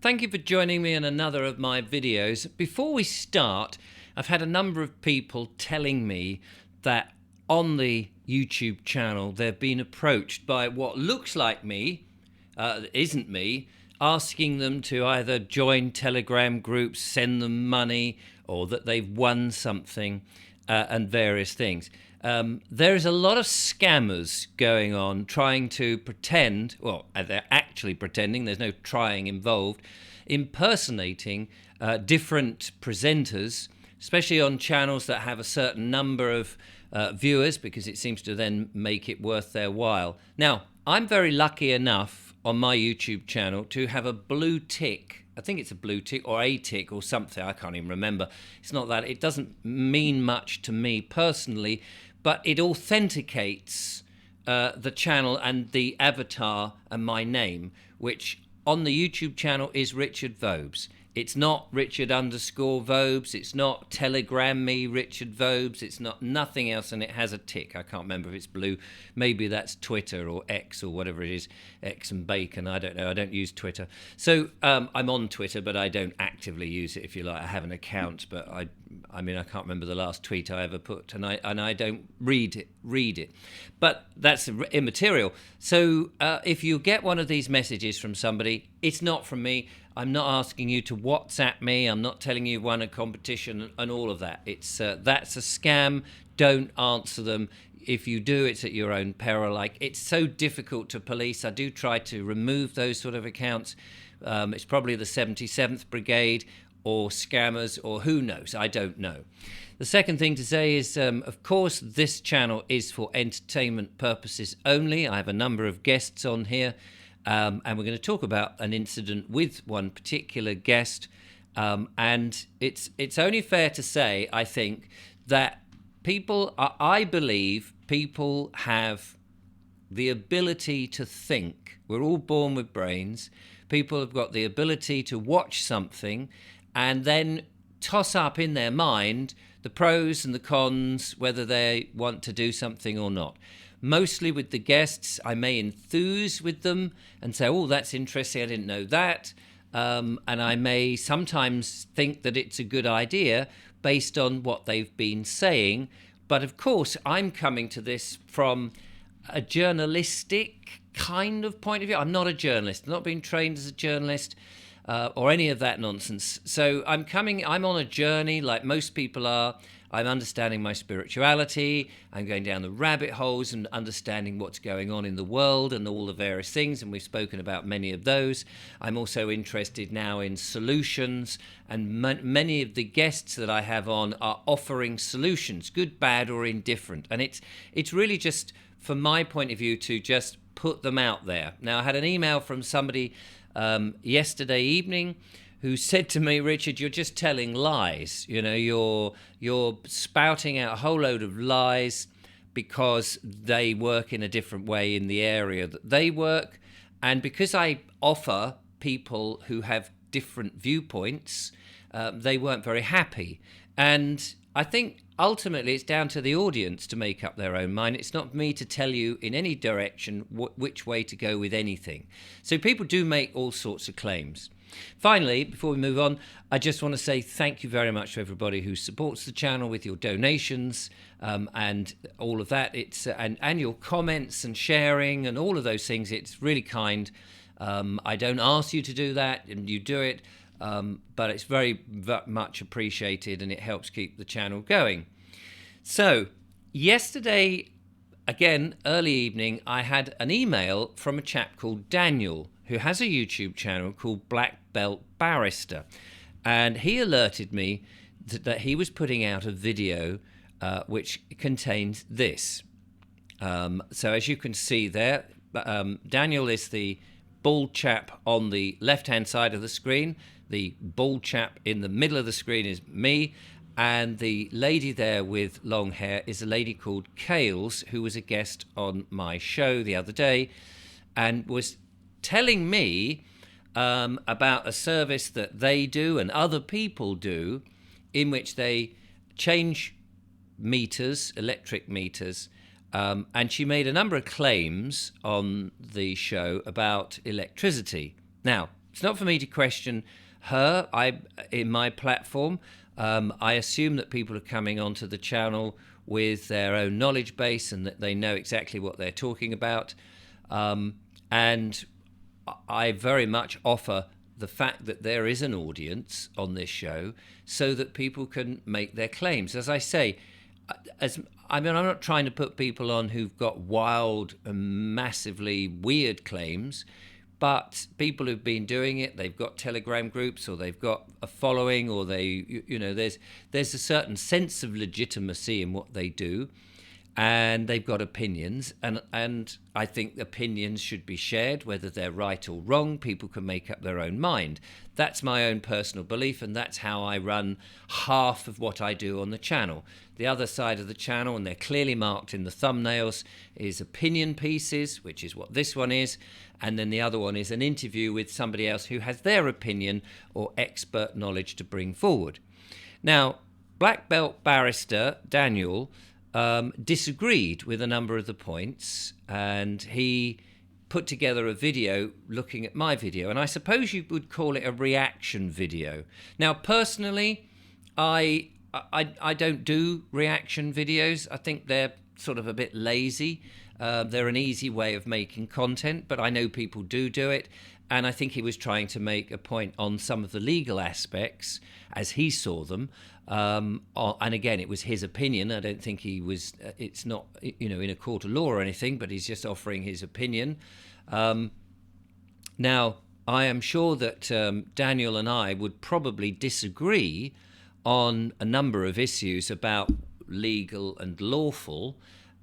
Thank you for joining me in another of my videos. Before we start, I've had a number of people telling me that on the YouTube channel they've been approached by what looks like me, isn't me, asking them to either join Telegram groups, send them money, or that they've won something, and various things. There is a lot of scammers going on trying to pretend, well, they're actually pretending, there's no trying involved, impersonating different presenters, especially on channels that have a certain number of viewers, because it seems to then make it worth their while. Now, I'm very lucky enough on my YouTube channel to have a blue tick. I think it's a blue tick or a tick or something. I can't even remember. It's not that. It doesn't mean much to me personally, but it authenticates the channel and the avatar and my name, which on the YouTube channel is Richard Vobes. It's not Richard_Vobes. It's not Telegram me Richard Vobes. It's not nothing else, and it has a tick. I can't remember if it's blue. Maybe that's Twitter or X or whatever it is. X and bacon. I don't know. I don't use Twitter. So I'm on Twitter, but I don't actively use it. If you like, I have an account, but I can't remember the last tweet I ever put, and I don't read it. But that's immaterial. So if you get one of these messages from somebody, it's not from me. I'm not asking you to WhatsApp me. I'm not telling you won a competition and all of that. It's that's a scam. Don't answer them. If you do, it's at your own peril. Like, it's so difficult to police. I do try to remove those sort of accounts. It's probably the 77th Brigade or scammers or who knows. I don't know. The second thing to say is, of course, this channel is for entertainment purposes only. I have a number of guests on here. And we're going to talk about an incident with one particular guest. And it's only fair to say, I think, that I believe people have the ability to think. We're all born with brains. People have got the ability to watch something and then toss up in their mind the pros and the cons, whether they want to do something or not. Mostly with the guests, I may enthuse with them and say, oh, that's interesting, I didn't know that. And I may sometimes think that it's a good idea based on what they've been saying. But of course, I'm coming to this from a journalistic kind of point of view. I'm not a journalist. I'm not being trained as a journalist or any of that nonsense. So I'm on a journey like most people are. I'm understanding my spirituality. I'm going down the rabbit holes and understanding what's going on in the world and all the various things, and we've spoken about many of those. I'm also interested now in solutions, and many of the guests that I have on are offering solutions, good, bad, or indifferent. And it's really just, from my point of view, to just put them out there. Now, I had an email from somebody yesterday evening who said to me, Richard, you're just telling lies. You know, you're spouting out a whole load of lies because they work in a different way in the area that they work. And because I offer people who have different viewpoints, they weren't very happy. And I think ultimately it's down to the audience to make up their own mind. It's not me to tell you in any direction which way to go with anything. So people do make all sorts of claims. Finally, before we move on, I just want to say thank you very much to everybody who supports the channel with your donations and all of that. It's and your comments and sharing and all of those things. It's really kind. I don't ask you to do that, and you do it, but it's very much appreciated, and it helps keep the channel going. So, yesterday, again, early evening, I had an email from a chap called Daniel, who has a YouTube channel called BlackBeltBarrister. And he alerted me that he was putting out a video which contains this. So as you can see there, Daniel is the bald chap on the left-hand side of the screen. The bald chap in the middle of the screen is me. And the lady there with long hair is a lady called Kales, who was a guest on my show the other day and was telling me about a service that they do and other people do in which they change meters, electric meters, and she made a number of claims on the show about electricity. Now, It's not for me to question her. In my platform, I assume that people are coming onto the channel with their own knowledge base and that they know exactly what they're talking about. And I very much offer the fact that there is an audience on this show so that people can make their claims. As I say, I'm not trying to put people on who've got wild and massively weird claims, but people who've been doing it, they've got Telegram groups, or they've got a following, or there's a certain sense of legitimacy in what they do, and they've got opinions, and I think opinions should be shared, whether they're right or wrong. People can make up their own mind. That's my own personal belief, and that's how I run half of what I do on the channel. The other side of the channel, and they're clearly marked in the thumbnails, is opinion pieces, which is what this one is, and then the other one is an interview with somebody else who has their opinion or expert knowledge to bring forward. Now, Black Belt Barrister Daniel disagreed with a number of the points, and he put together a video looking at my video, and I suppose you would call it a reaction video. Now, personally, I don't do reaction videos. I think they're sort of a bit lazy. They're an easy way of making content, but I know people do it, and I think he was trying to make a point on some of the legal aspects as he saw them. And again, it was his opinion. I don't think he was, it's not, in a court of law or anything, but he's just offering his opinion. Now, I am sure that Daniel and I would probably disagree on a number of issues about legal and lawful.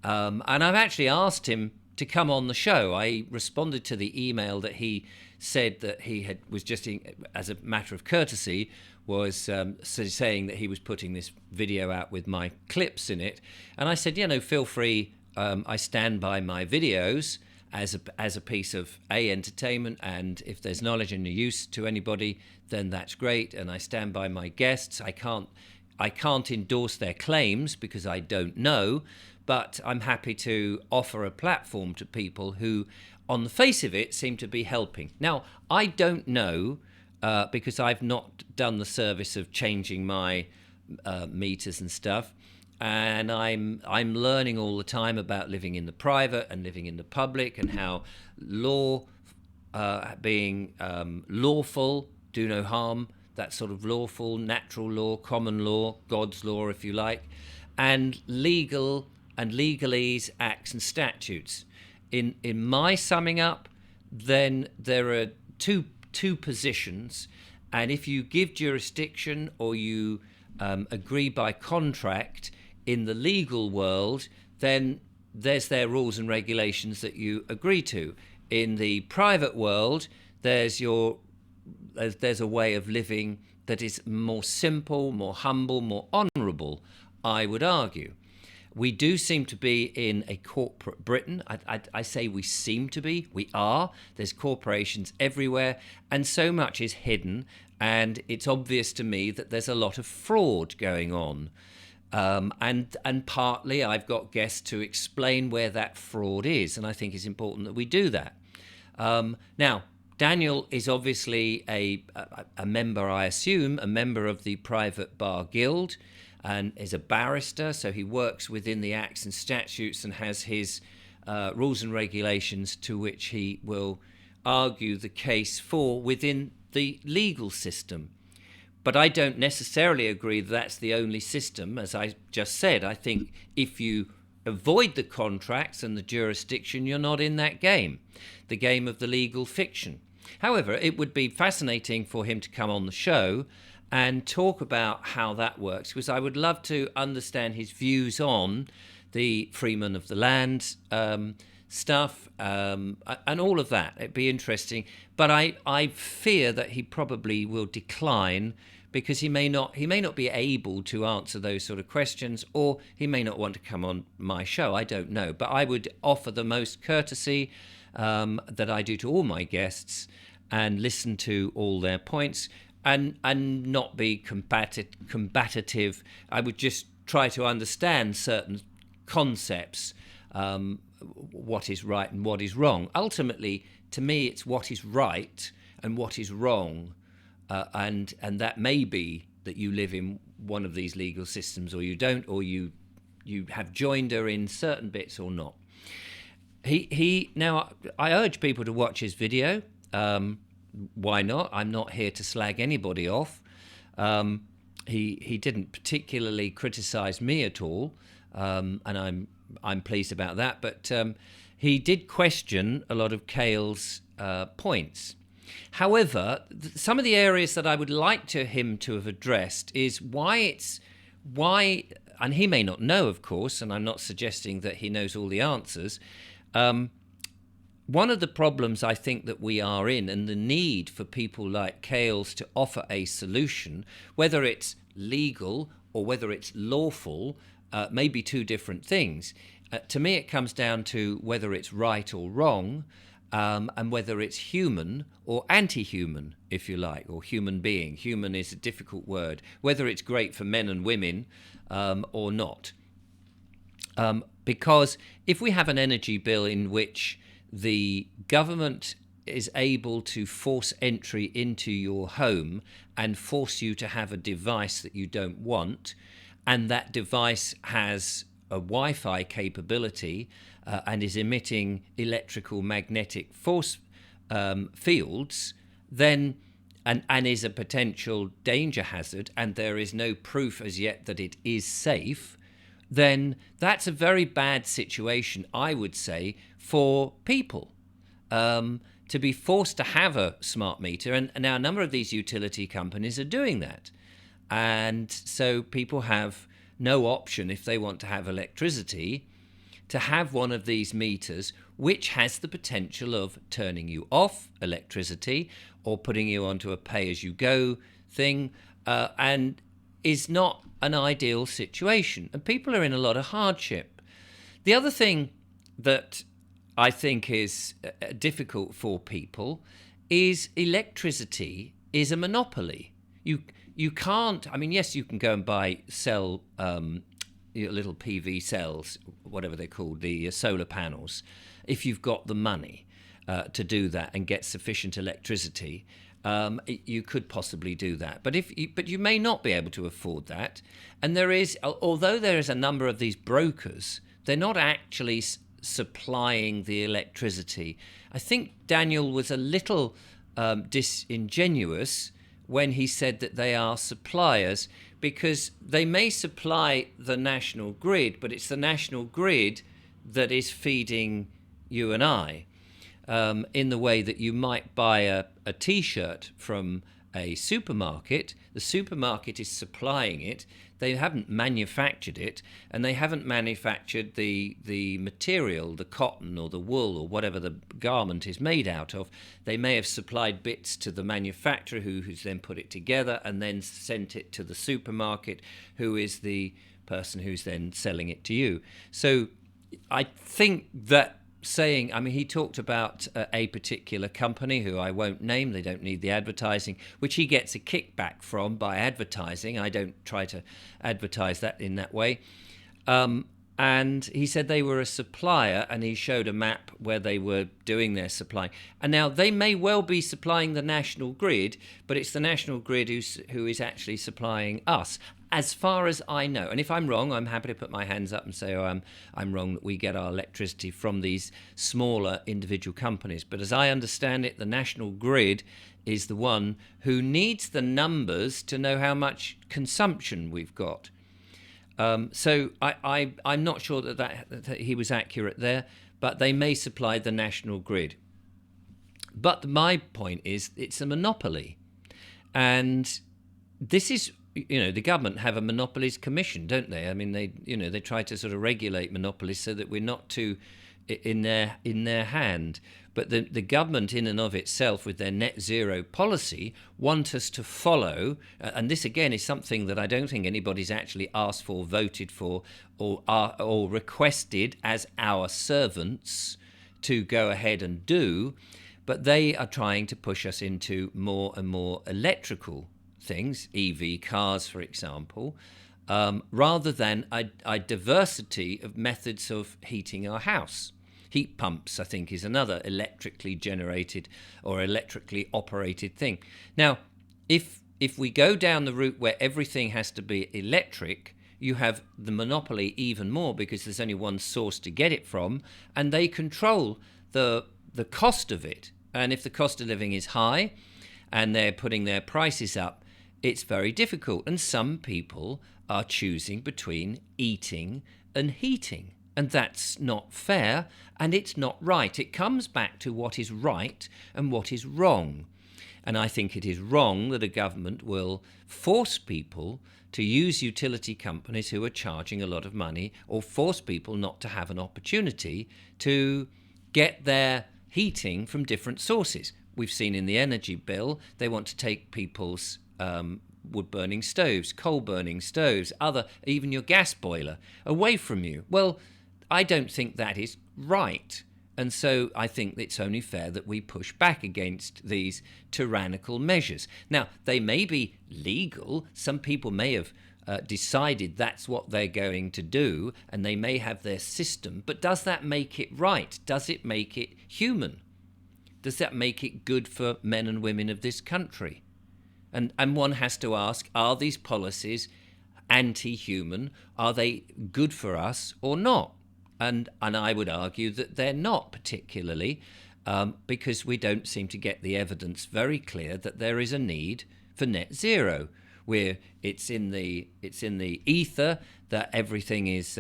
And I've actually asked him to come on the show. I responded to the email that he said that he was just, as a matter of courtesy, was saying that he was putting this video out with my clips in it. And I said, feel free. I stand by my videos as a piece of entertainment, and if there's knowledge and use to anybody, then that's great. And I stand by my guests. I can't endorse their claims because I don't know, but I'm happy to offer a platform to people who, on the face of it, seem to be helping. Now, I don't know, because I've not done the service of changing my meters and stuff, and I'm learning all the time about living in the private and living in the public, and how law being lawful, do no harm, that sort of lawful, natural law, common law, God's law, if you like, and legal and legalese, acts and statutes. In my summing up, then there are two positions, and if you give jurisdiction or you agree by contract in the legal world, then there's their rules and regulations that you agree to. In the private world, there's a way of living that is more simple, more humble, more honourable, I would argue. We do seem to be in a corporate Britain. I say we seem to be. We are. There's corporations everywhere, and so much is hidden, and it's obvious to me that there's a lot of fraud going on. And partly I've got guests to explain where that fraud is, and I think it's important that we do that. Now, Daniel is obviously a member, I assume, a member of the Private Bar Guild, and is a barrister, so he works within the Acts and Statutes and has his rules and regulations to which he will argue the case for within the legal system. But I don't necessarily agree that that's the only system. As I just said, I think if you avoid the contracts and the jurisdiction, you're not in that game, the game of the legal fiction. However, it would be fascinating for him to come on the show and talk about how that works, because I would love to understand his views on the freeman of the land stuff and all of that. It'd be interesting, but I fear that he probably will decline because he may not be able to answer those sort of questions, or he may not want to come on my show. I don't know, but I would offer the most courtesy that I do to all my guests and listen to all their points. And not be combative. I would just try to understand certain concepts, what is right and what is wrong. Ultimately, to me, it's what is right and what is wrong, and that may be that you live in one of these legal systems or you don't, or you have joinder in certain bits or not. Now, I urge people to watch his video. Why not? I'm not here to slag anybody off. He didn't particularly criticize me at all, and I'm pleased about that. But he did question a lot of Cale's points. However, some of the areas that I would like him to have addressed is why, and he may not know, of course, and I'm not suggesting that he knows all the answers. One of the problems I think that we are in, and the need for people like Cales to offer a solution, whether it's legal or whether it's lawful, may be two different things. To me, it comes down to whether it's right or wrong, and whether it's human or anti-human, if you like, or human being. Human is a difficult word. Whether it's great for men and women or not. Because if we have an energy bill in which the government is able to force entry into your home and force you to have a device that you don't want, and that device has a Wi-Fi capability and is emitting electrical magnetic force fields, then and is a potential danger hazard, and there is no proof as yet that it is safe, then that's a very bad situation, I would say, for people to be forced to have a smart meter. And now a number of these utility companies are doing that. And so people have no option, if they want to have electricity, to have one of these meters which has the potential of turning you off electricity or putting you onto a pay-as-you-go thing, and is not an ideal situation. And people are in a lot of hardship. The other thing that I think is difficult for people is electricity is a monopoly. You can't, I mean, yes, you can go and sell little PV cells, whatever they're called, the solar panels, if you've got the money to do that and get sufficient electricity. You could possibly do that, but you may not be able to afford that. And although there is a number of these brokers, they're not actually supplying the electricity. I think Daniel was a little disingenuous when he said that they are suppliers, because they may supply the national grid, but it's the national grid that is feeding you and I. In the way that you might buy a T-shirt from a supermarket, the supermarket is supplying it. They haven't manufactured it, and they haven't manufactured the material, the cotton or the wool or whatever the garment is made out of. They may have supplied bits to the manufacturer who's then put it together and then sent it to the supermarket, who is the person who's then selling it to you. So I think that saying, I mean, he talked about a particular company who I won't name, they don't need the advertising, which he gets a kickback from by advertising. I don't try to advertise that in that way. And he said they were a supplier, and he showed a map where they were doing their supplying. And now they may well be supplying the national grid, but it's the national grid who is actually supplying us, as far as I know. And if I'm wrong, I'm happy to put my hands up and say, I'm wrong, that we get our electricity from these smaller individual companies. But as I understand it, the national grid is the one who needs the numbers to know how much consumption we've got. So I'm not sure that he was accurate there, but they may supply the national grid. But my point is, it's a monopoly. And this is, the government have a monopolies commission, don't they? I mean, they try to sort of regulate monopolies so that we're not too in their hand. But the government in and of itself, with their net zero policy, want us to follow, and this again is something that I don't think anybody's actually asked for, voted for, or requested as our servants to go ahead and do, but they are trying to push us into more and more electrical things, EV cars, for example, rather than a diversity of methods of heating our house. Heat pumps, I think, is another electrically generated or electrically operated thing. Now, if we go down the route where everything has to be electric, you have the monopoly even more, because there's only one source to get it from, and they control the cost of it. And if the cost of living is high and they're putting their prices up, it's very difficult. And some people are choosing between eating and heating. And that's not fair, and it's not right. It comes back to what is right and what is wrong. And I think it is wrong that a government will force people to use utility companies who are charging a lot of money, or force people not to have an opportunity to get their heating from different sources. We've seen in the energy bill, they want to take people's wood-burning stoves, coal-burning stoves, even your gas boiler away from you. Well, I don't think that is right. And so I think it's only fair that we push back against these tyrannical measures. Now, they may be legal. Some people may have decided that's what they're going to do, and they may have their system. But does that make it right? Does it make it human? Does that make it good for men and women of this country? And one has to ask, are these policies anti-human? Are they good for us or not? And I would argue that they're not particularly, because we don't seem to get the evidence very clear that there is a need for net zero, where it's in the ether that everything is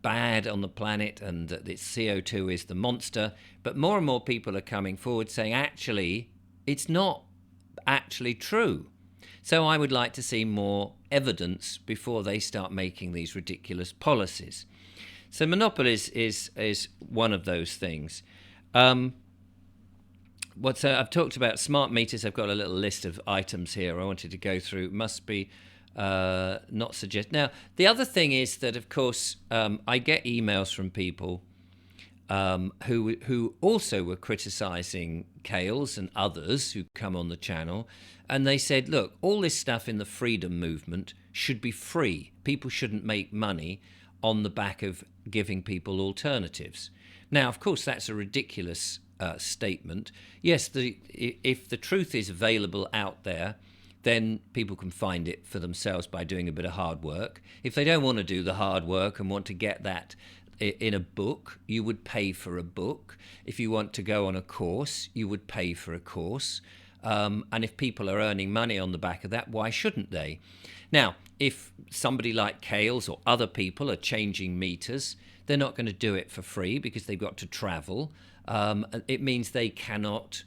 bad on the planet and that its CO2 is the monster. But more and more people are coming forward saying, actually, it's not actually true. So I would like to see more evidence before they start making these ridiculous policies. So monopolies is one of those things. I've talked about smart meters. I've got a little list of items here I wanted to go through. Must be not suggest. Now, the other thing is that, of course, I get emails from people who also were criticising Kales and others who come on the channel, and they said, look, all this stuff in the freedom movement should be free. People shouldn't make money on the back of giving people alternatives. Now, of course, that's a ridiculous statement. Yes, if the truth is available out there, then people can find it for themselves by doing a bit of hard work. If they don't want to do the hard work and want to get that in a book, you would pay for a book. If you want to go on a course, you would pay for a course. And if people are earning money on the back of that, why shouldn't they? Now, if somebody like Kales or other people are changing meters, they're not going to do it for free because they've got to travel. It means they cannot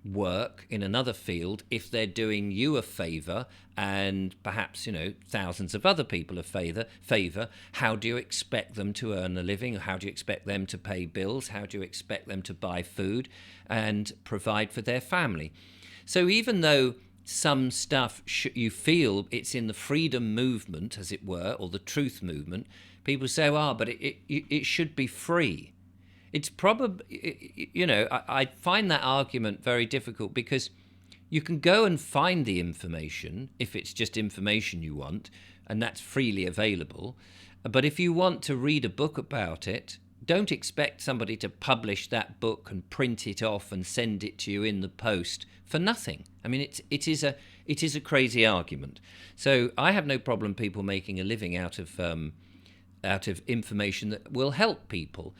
work in another field if they're doing you a favour and perhaps, thousands of other people a favour. How do you expect them to earn a living? How do you expect them to pay bills? How do you expect them to buy food and provide for their family? So even though some stuff you feel it's in the freedom movement, as it were, or the truth movement, people say, but it should be free. It's probably, I find that argument very difficult, because you can go and find the information if it's just information you want, and that's freely available. But if you want to read a book about it, don't expect somebody to publish that book and print it off and send it to you in the post for nothing. I mean, it is a crazy argument. So I have no problem people making a living out of information that will help people.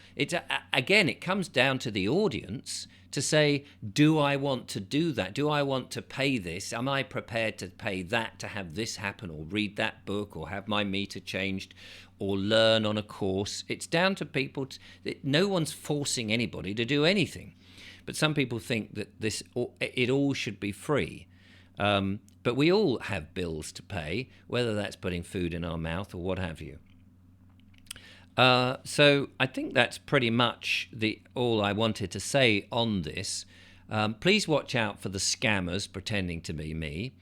Again, it comes down to the audience to say, do I want to do that? Do I want to pay this? Am I prepared to pay that to have this happen, or read that book, or have my meter changed, or learn on a course? It's down to people. No one's forcing anybody to do anything. But some people think that it all should be free. But we all have bills to pay, whether that's putting food in our mouth or what have you. So I think that's pretty much all I wanted to say on this. Please watch out for the scammers pretending to be me.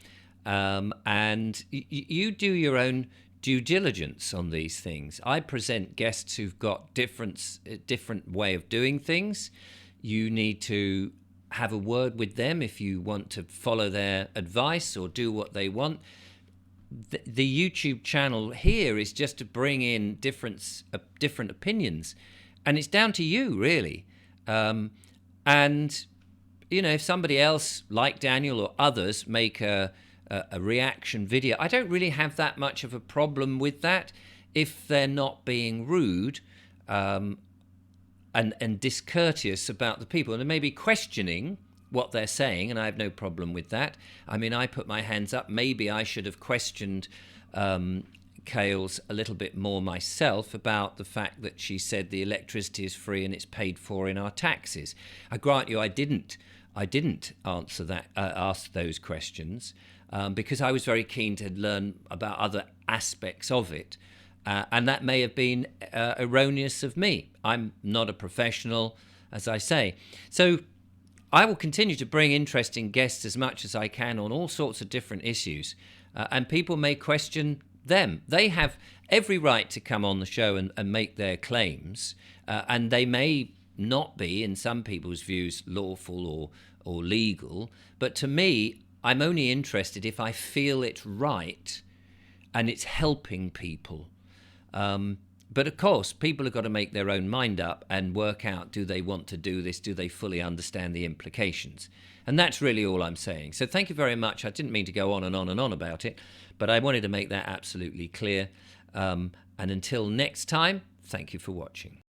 And you do your own due diligence on these things. I present guests who've got different way of doing things. You need to have a word with them if you want to follow their advice or do what they want. The YouTube channel here is just to bring in different opinions, And it's down to you, really. And, you know, if somebody else like Daniel or others make a reaction video, I don't really have that much of a problem with that if they're not being rude and discourteous about the people. And they may be questioning what they're saying, and I have no problem with that. I mean, I put my hands up. Maybe I should have questioned Kales a little bit more myself about the fact that she said the electricity is free and it's paid for in our taxes. I grant you, I didn't answer that, ask those questions because I was very keen to learn about other aspects of it, and that may have been erroneous of me. I'm not a professional, as I say. So I will continue to bring interesting guests as much as I can on all sorts of different issues, and people may question them. They have every right to come on the show and make their claims, and they may not be, in some people's views, lawful or legal. But to me, I'm only interested if I feel it's right and it's helping people. But of course, people have got to make their own mind up and work out, do they want to do this? Do they fully understand the implications? And that's really all I'm saying. So thank you very much. I didn't mean to go on and on and on about it, but I wanted to make that absolutely clear. And until next time, thank you for watching.